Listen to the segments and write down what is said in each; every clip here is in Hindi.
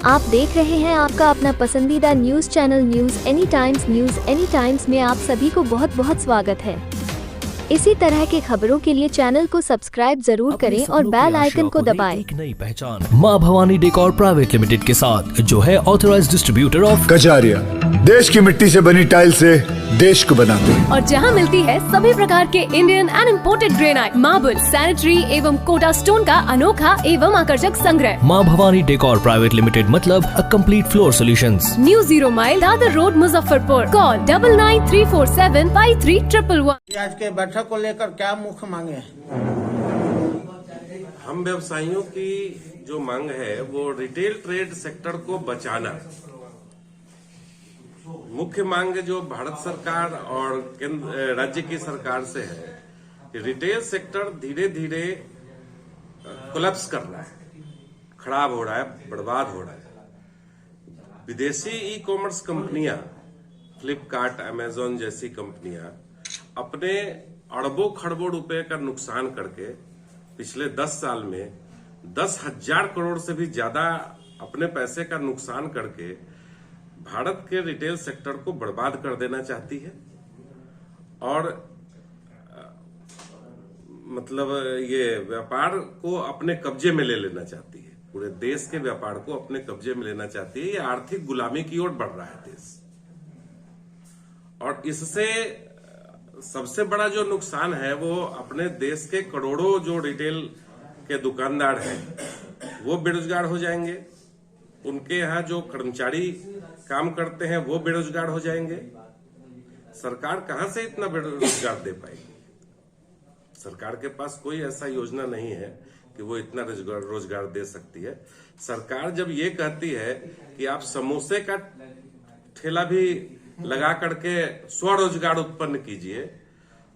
आप देख रहे हैं आपका अपना पसंदीदा news channel news any times में आप सभी को बहुत बहुत स्वागत है। इसी तरह के खबरों के लिए चैनल को सब्सक्राइब जरूर करें और बेल आइकन को दबाएं। एक नई पहचान मां भवानी डेकोर प्राइवेट लिमिटेड के साथ, जो है ऑथराइज्ड डिस्ट्रीब्यूटर ऑफ कजारिया। देश की मिट्टी से बनी टाइल से देश को बनाते हैं। और जहां मिलती है सभी प्रकार के Indian and imported granite, marble, sanitary एवं कोटा स्टोन का अनोखा एवं आकर्षक संग्रह। मां भवानी डेकोर प्राइवेट लिमिटेड मतलब a complete floor solutions. New 0 mile Dadar road Muzaffarpur. Call 9934753111। आज के बैठक को लेकर क्या मुख्य मांगे हैं? हम व्यवसायियों की जो मांग है वो रिटेल ट्रेड सेक्टर को बचाना। मुख्य मांग जो भारत सरकार और केंद्र राज्य की सरकार से है कि रिटेल सेक्टर धीरे धीरे कोलैप्स कर रहा है, खराब हो रहा है, बर्बाद हो रहा है। विदेशी ई कॉमर्स कंपनियां, फ्लिपकार्ट, अमेजॉन जैसी कंपनियां अपने अरबों खरबों रुपए का नुकसान करके पिछले 10 साल में 10,000 करोड़ से भी ज्यादा अपने पैसे का नुकसान करके भारत के रिटेल सेक्टर को बर्बाद कर देना चाहती है। और मतलब ये व्यापार को अपने कब्जे में ले लेना चाहती है, पूरे देश के व्यापार को अपने कब्जे में लेना चाहती है। ये आर्थिक गुलामी की ओर बढ़ रहा है देश, और इससे सबसे बड़ा जो नुकसान है वो अपने देश के करोड़ों जो रिटेल के दुकानदार हैं वो बेरोजगार हो जाएंगे। उनके यहाँ जो कर्मचारी काम करते हैं वो बेरोजगार हो जाएंगे। सरकार कहां से इतना बेरोजगार दे पाएगी? सरकार के पास कोई ऐसा योजना नहीं है कि वो इतना रोजगार दे सकती है। सरकार जब ये कहती है कि आप समोसे का ठेला भी लगा करके स्वरोजगार उत्पन्न कीजिए,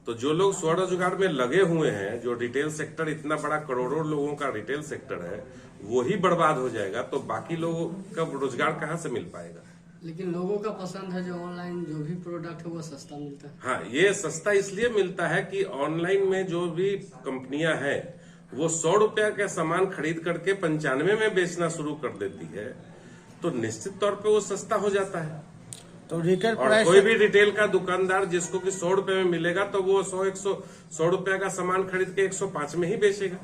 तो जो लोग स्वरोजगार में लगे हुए हैं, जो रिटेल सेक्टर इतना बड़ा करोड़ों लोगों का रिटेल सेक्टर है, वो ही बर्बाद हो जाएगा, तो बाकी लोगों का रोजगार कहां से मिल पाएगा? लेकिन लोगों का पसंद है जो ऑनलाइन जो भी प्रोडक्ट है वो सस्ता मिलता है। हाँ, ये सस्ता इसलिए मिलता है कि ऑनलाइन में जो भी कंपनियां हैं वो 100 रुपया का सामान खरीद करके 95 में बेचना शुरू कर देती है, तो निश्चित तौर पे वो सस्ता हो जाता है। तो रिटेल और प्राइस कोई भी रिटेल का दुकानदार जिसको कि 100 रुपए में मिलेगा तो वो 100 रुपया का सामान खरीद के 105 में ही बेचेगा।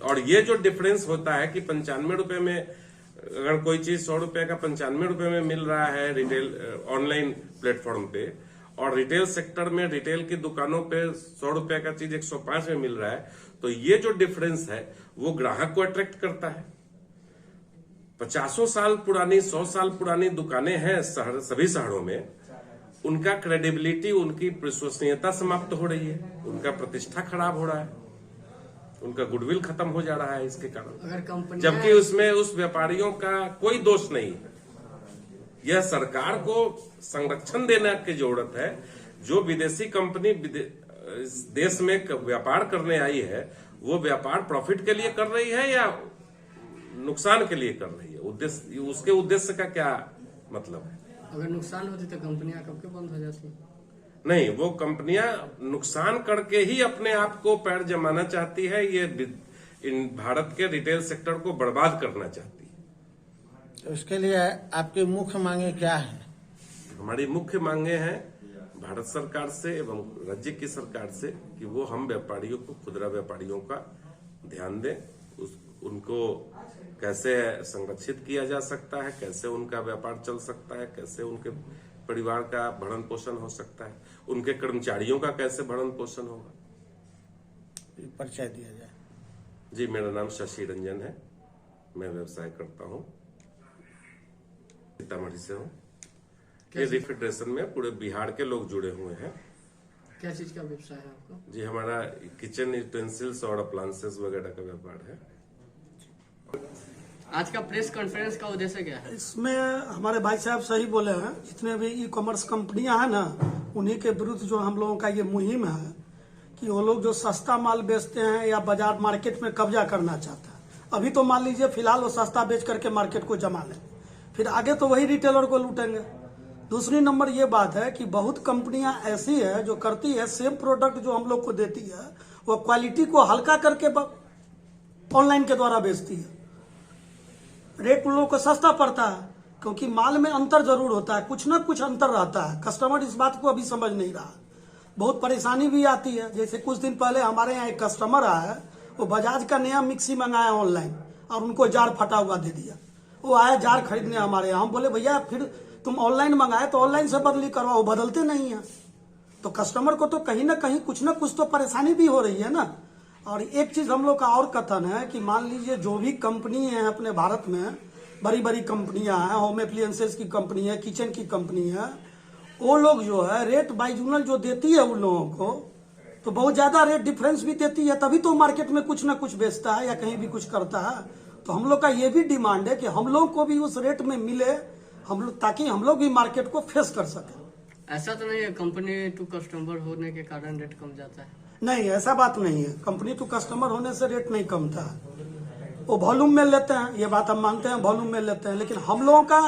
और ये जो डिफरेंस होता है कि 95 रुपए में अगर कोई चीज 100 रुपए का 95 रुपए में मिल रहा है रिटेल ऑनलाइन प्लेटफॉर्म पे, और रिटेल सेक्टर में रिटेल की दुकानों पे 100 रुपए का चीज 105 में मिल रहा है, तो ये जो डिफरेंस है वो ग्राहक को अट्रैक्ट करता है। 50 साल पुरानी, 100 साल पुरानी दुकानें हैं सभी शहरों में, उनका क्रेडिबिलिटी, उनकी विश्वसनीयता समाप्त हो रही है, उनका प्रतिष्ठा खराब हो रहा है, उनका गुडविल खत्म हो जा रहा है इसके कारण। जबकि उसमें उस व्यापारियों का कोई दोष नहीं है। यह सरकार को संरक्षण देने की जरूरत है। जो विदेशी कंपनी देश में व्यापार करने आई है, वो व्यापार प्रॉफिट के लिए कर रही है या नुकसान के लिए कर रही है? उद्देश्य, उसके उद्देश्य का क्या मतलब है? अगर नुकसान होती तो कंपनियां कब के बंद हो जाती? नहीं, वो कंपनियां नुकसान करके ही अपने आप को पैर जमाना चाहती है। ये भारत के रिटेल सेक्टर को बर्बाद करना चाहती है। तो इसके लिए आपकी मुख्य मांगे क्या है? हमारी मुख्य मांगे हैं भारत सरकार से एवं राज्य की सरकार से कि वो हम व्यापारियों को, खुदरा व्यापारियों का ध्यान दें, उनको कैसे संरक्षित किया जा सकता है, कैसे उनका व्यापार चल सकता है, कैसे उनके परिवार का भरण पोषण हो सकता है, उनके कर्मचारियों का कैसे भरण पोषण होगा। परिचय दिया जाए। जी, मेरा नाम शशि रंजन है, मैं व्यवसाय करता हूँ, सीतामढ़ी से हूँ। ये रिफ्रिजरेशन में पूरे बिहार के लोग जुड़े हुए हैं। क्या चीज का व्यवसाय है आपका? जी, हमारा किचन यूटेंसिल्स और अप्लायंसेस वगैरह का व्यापार है। आज का प्रेस कॉन्फ्रेंस का उद्देश्य क्या है? इसमें हमारे भाई साहब सही बोले हैं। जितने भी ई कॉमर्स कंपनियां हैं ना, उन्हीं के विरुद्ध जो हम लोगों का ये मुहिम है कि वो लोग जो सस्ता माल बेचते हैं या बाजार मार्केट में कब्जा करना चाहता है। अभी तो मान लीजिए फिलहाल वो सस्ता बेच करके मार्केट को जमा लें, फिर आगे तो वही रिटेलर को लूटेंगे। दूसरी नंबर ये बात है कि बहुत कंपनियां ऐसी है जो करती है सेम प्रोडक्ट जो हम लोग को देती है, वो क्वालिटी को हल्का करके ऑनलाइन के द्वारा बेचती है। रेट उन लोगों को सस्ता पड़ता है, क्योंकि माल में अंतर जरूर होता है, कुछ ना कुछ अंतर रहता है। कस्टमर इस बात को अभी समझ नहीं रहा, बहुत परेशानी भी आती है। जैसे कुछ दिन पहले हमारे यहाँ एक कस्टमर आया, वो बजाज का नया मिक्सी मंगाया ऑनलाइन और उनको जार फटा हुआ दे दिया। वो आया जार खरीदने हमारे यहाँ, हम बोले भैया फिर तुम ऑनलाइन मंगाए तो ऑनलाइन से बदली करवाओ, वो बदलते नहीं है। तो कस्टमर को तो कहीं ना कहीं कुछ ना कुछ तो परेशानी भी हो रही है ना। और एक चीज हम लोग का और कथन है कि मान लीजिए जो भी कंपनी है अपने भारत में, बड़ी बड़ी कंपनियां हैं, होम एप्लियंसेस की कंपनी है, किचन की कंपनी है, वो लोग जो है रेट बाइजूनल जो देती है उन लोगों को, तो बहुत ज्यादा रेट डिफरेंस भी देती है, तभी तो मार्केट में कुछ ना कुछ बेचता है या कहीं भी कुछ करता है। तो हम लोग का ये भी डिमांड है कि हम लोग को भी उस रेट में मिले, हम लोग, ताकि हम लोग भी मार्केट को फेस कर सके। ऐसा तो नहीं है कंपनी टू कस्टमर होने के कारण रेट कम जाता है? नहीं, ऐसा बात नहीं है। कंपनी टू कस्टमर होने से रेट नहीं कमता है, वो वॉल्यूम में लेते हैं, ये बात हम मानते हैं, वॉल्यूम में लेते हैं। लेकिन हम लोगों का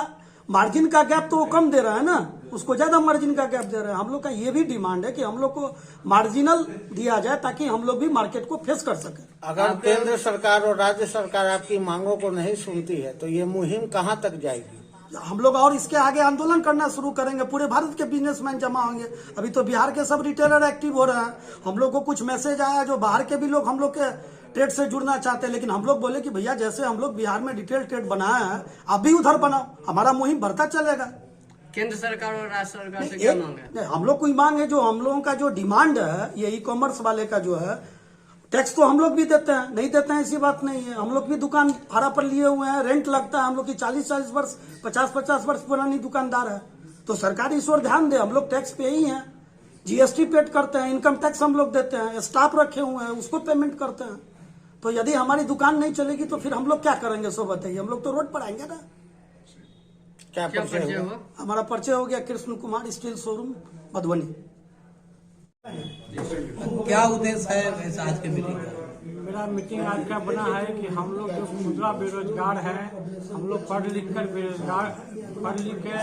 मार्जिन का गैप तो वो कम दे रहा है ना, उसको ज्यादा मार्जिन का गैप दे रहे हैं। हम लोग का ये भी डिमांड है कि हम लोग को मार्जिनल दिया जाए, ताकि हम लोग भी मार्केट को फेस कर सके। अगर केंद्र सरकार और राज्य सरकार आपकी मांगों को नहीं सुनती है तो ये मुहिम कहाँ तक जाएगी? हम लोग और इसके आगे आंदोलन करना शुरू करेंगे, पूरे भारत के बिजनेसमैन जमा होंगे। अभी तो बिहार के सब रिटेलर एक्टिव हो रहे हैं। हम लोग को कुछ मैसेज आया जो बाहर के भी लोग हम लोग के ट्रेड से जुड़ना चाहते हैं, लेकिन हम लोग बोले कि भैया जैसे हम लोग बिहार में रिटेल ट्रेड बनाया है, आप भी उधर बनाओ, हमारा मुहिम बढ़ता चलेगा। केंद्र सरकार और राज्य सरकार से क्या मांग है? हम लोग कोई मांग है, जो हम लोगों का जो डिमांड है, ये ई कॉमर्स वाले का जो है, टैक्स तो हम लोग भी देते हैं, नहीं देते हैं ऐसी बात नहीं है। हम लोग भी दुकान भाड़ा पर लिए हुए हैं, रेंट लगता है। हम लोग की 40-40 वर्ष 50-50 वर्ष पुरानी दुकानदार है, तो सरकार इस ओर ध्यान दे। हम लोग टैक्स पे ही हैं, जीएसटी पेड करते हैं, इनकम टैक्स हम लोग देते हैं, स्टाफ रखे हुए हैं, उसको पेमेंट करते हैं। तो यदि हमारी दुकान नहीं चलेगी तो फिर हम लोग क्या करेंगे, सो बताइए। हम लोग तो रोड पर आएंगे ना। क्या परिचय हुआ? हमारा परिचय हो गया कृष्ण कुमार, स्टील शोरूम, मधुबनी। क्या उद्देश्य है इस आज के मीटिंग का? मेरा मीटिंग आज का बना है कि हम लोग जो खुदरा बेरोजगार हैं, हम लोग पढ़ लिख के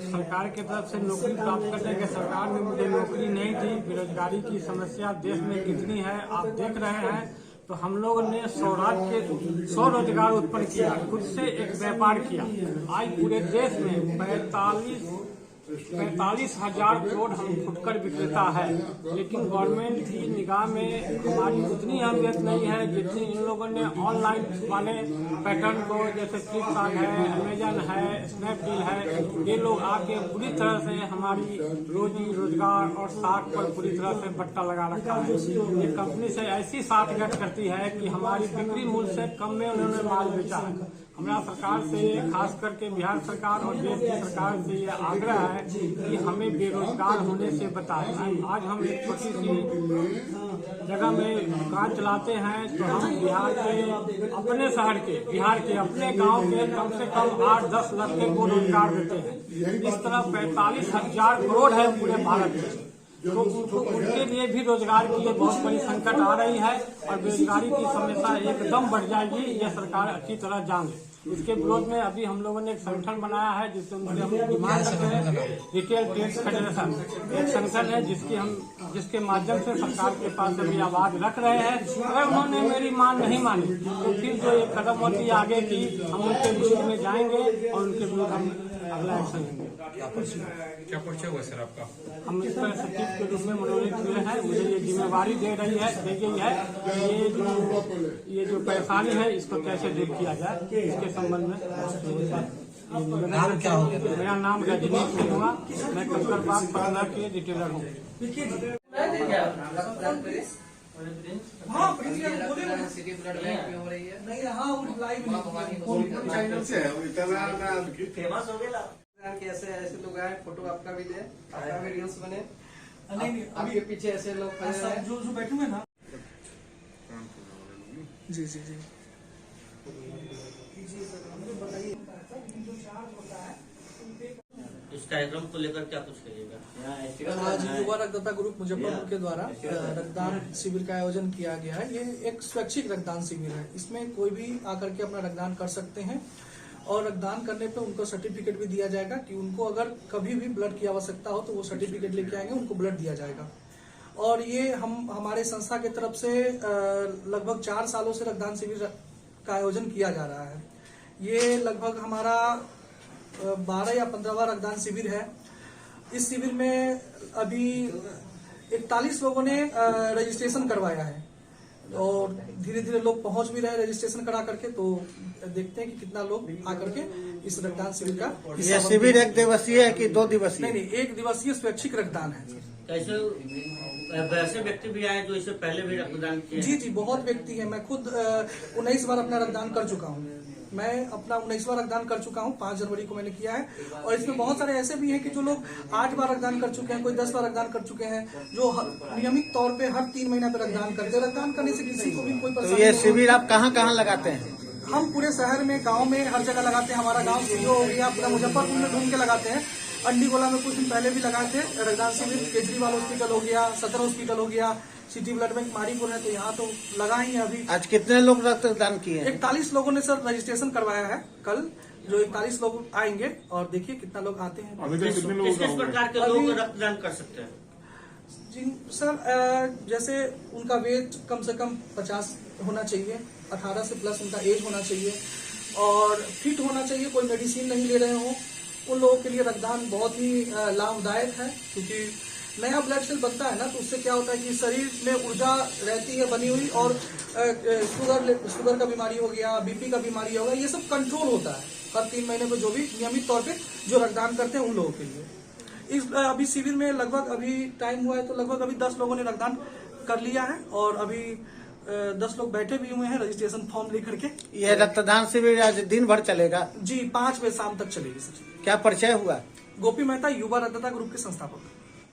सरकार की तरफ से नौकरी प्राप्त करने के, सरकार ने मुझे नौकरी नहीं दी। बेरोजगारी की समस्या देश में कितनी है आप देख रहे हैं। तो हम लोगों ने स्वरोजगार उत्पन्न किया, खुद से एक व्यापार किया। आज पूरे देश में 45,000 करोड़ हम फुटकर विक्रेता है, लेकिन गवर्नमेंट की निगाह में हमारी उतनी अहमियत नहीं है जितनी इन लोगों ने ऑनलाइन वाले पैटर्न को, जैसे फ्लिपकार्ट है, अमेजन है, स्नैपडील है, ये लोग आके पूरी तरह से हमारी रोजी रोजगार और साख पर पूरी तरह से बट्टा लगा रखा है। ये कंपनी से ऐसी साठगांठ करती है कि हमारी बिक्री मूल्य से कम में उन्होंने माल बेचा है। हमारा सरकार से, खास करके बिहार सरकार और देश की सरकार से ये आग्रह है कि हमें बेरोजगार होने से बचाएं। आज हम एक छोटी सी जगह में दुकान चलाते हैं, तो हम बिहार के अपने शहर के, बिहार के अपने गांव के कम से कम 8-10 लड़के को रोजगार देते हैं। इस तरह 45,000 करोड़ है पूरे भारत में, तो उनके लिए भी रोजगार की बहुत बड़ी संकट आ रही है और बेरोजगारी की समस्या एकदम बढ़ जाएगी, ये सरकार अच्छी तरह जान ले। इसके विरोध में अभी हम लोगों ने एक संगठन बनाया है, जिससे हम डिमांड करते हैं, रिटेल ट्रेड फेडरेशन एक संगठन है, जिसके माध्यम से सरकार के पास अभी आवाज रख रहे हैं। अगर उन्होंने मेरी मांग नहीं मानी तो फिर जो एक कदम होती है आगे की, हम उनके विरोध में जाएंगे और उनके विरोध हम अगला एक्शन लेंगे। क्या परिचय हुआ सर आपका? हम इस पर सचिव के रूप में मनोनीत हुए हैं। मुझे ये जिम्मेवारी दी गई है ये जो परेशानी है इसको कैसे दूर किया जाए, इसके संबंध में। नाम क्या हो गया? मेरा नाम रजनीश सिंह हुआ, मैं कंकड़बाग पटना के रिटेलर हूँ। कैसे ऐसे लोग आए, फोटो आपका भी दे, आपका भी रील्स बने, आपके पीछे ऐसे लोग खड़े हैं जो बैठे हुए ना। जी जी जी इस कार्यक्रम को लेकर क्या कुछ कहिएगा? आज युवा रक्तदाता ग्रुप मुजफ्फरपुर के द्वारा रक्तदान शिविर का आयोजन किया गया है। ये एक स्वैच्छिक रक्तदान शिविर है, इसमें कोई भी आकर के अपना रक्तदान कर सकते हैं और रक्तदान करने पे उनको सर्टिफिकेट भी दिया जाएगा कि उनको अगर कभी भी ब्लड की आवश्यकता हो तो वो सर्टिफिकेट लेके आएंगे, उनको ब्लड दिया जाएगा। और ये हमारे संस्था की तरफ से लगभग 4 सालों से रक्तदान शिविर का आयोजन किया जा रहा है। ये लगभग हमारा 12 या 15वां रक्तदान शिविर है। इस शिविर में अभी 41 लोगों ने रजिस्ट्रेशन करवाया है और धीरे धीरे लोग पहुंच भी रहे हैं रजिस्ट्रेशन करा करके। तो देखते हैं कि कितना लोग आकर के इस रक्तदान शिविर का ये शिविर 1 दिवसीय है कि 2 दिवसीय? नहीं, 1 दिवसीय स्वैच्छिक रक्तदान है। कैसे वैसे व्यक्ति भी आए जो इससे पहले भी रक्तदान किए? जी, बहुत व्यक्ति है। मैं खुद 19 बार अपना रक्तदान कर चुका हूँ। मैं अपना 19वां रक्तदान कर चुका हूँ, 5 जनवरी को मैंने किया है। और इसमें बहुत सारे ऐसे भी हैं कि जो लोग 8 बार रक्तदान कर चुके हैं, कोई 10 बार रक्तदान कर चुके हैं, जो नियमित तौर पे हर 3 महीना पे रक्तदान करते हैं। रक्तदान करने से किसी को भी कोई परेशानी तो ये शिविर आप कहाँ लगाते हैं? हम पूरे शहर में, गांव में, हर जगह लगाते हैं। हमारा गांव सीओ हो गया, पूरा मुजफ्फरपुर में ढूंढ के लगाते हैं। अंडीगोला में कुछ दिन पहले भी लगाए थे रक्तदान शिविर। केजरीवाल हॉस्पिटल हो गया, सदर हॉस्पिटल हो गया, सिटी ब्लड बैंक मारीपुर है, तो यहाँ तो लगा ही है। अभी आज कितने लोग रक्तदान किए हैं? 41 लोगों ने सर रजिस्ट्रेशन करवाया है। कल जो 41 लोग आएंगे और देखिए कितना लोग आते हैं। किस प्रकार के लोग रक्तदान कर सकते हैं? जी सर, जैसे उनका वेट कम से कम 50 होना चाहिए, 18 से प्लस उनका एज होना चाहिए और फिट होना चाहिए, कोई मेडिसिन नहीं ले रहे हो। उन लोगों के लिए रक्तदान बहुत ही लाभदायक है, क्योंकि नया ब्लड सेल बनता है ना, तो उससे क्या होता है कि शरीर में ऊर्जा रहती है बनी हुई और शुगर का बीमारी हो गया, बीपी का बीमारी हो गया, ये सब कंट्रोल होता है हर 3 महीने पे। जो भी नियमित तौर पे जो रक्तदान करते हैं उन लोगों के लिए इस अभी शिविर में लगभग अभी टाइम हुआ है तो लगभग अभी 10 लोगों ने रक्तदान कर लिया है और अभी 10 लोग बैठे भी हुए हैं रजिस्ट्रेशन फॉर्म लेकर के। ये रक्तदान शिविर आज दिन भर चलेगा? जी, 5 बजे शाम तक चलेगी सर। क्या परिचय हुआ? गोपी मेहता, युवा रक्तदाता ग्रुप के संस्थापक।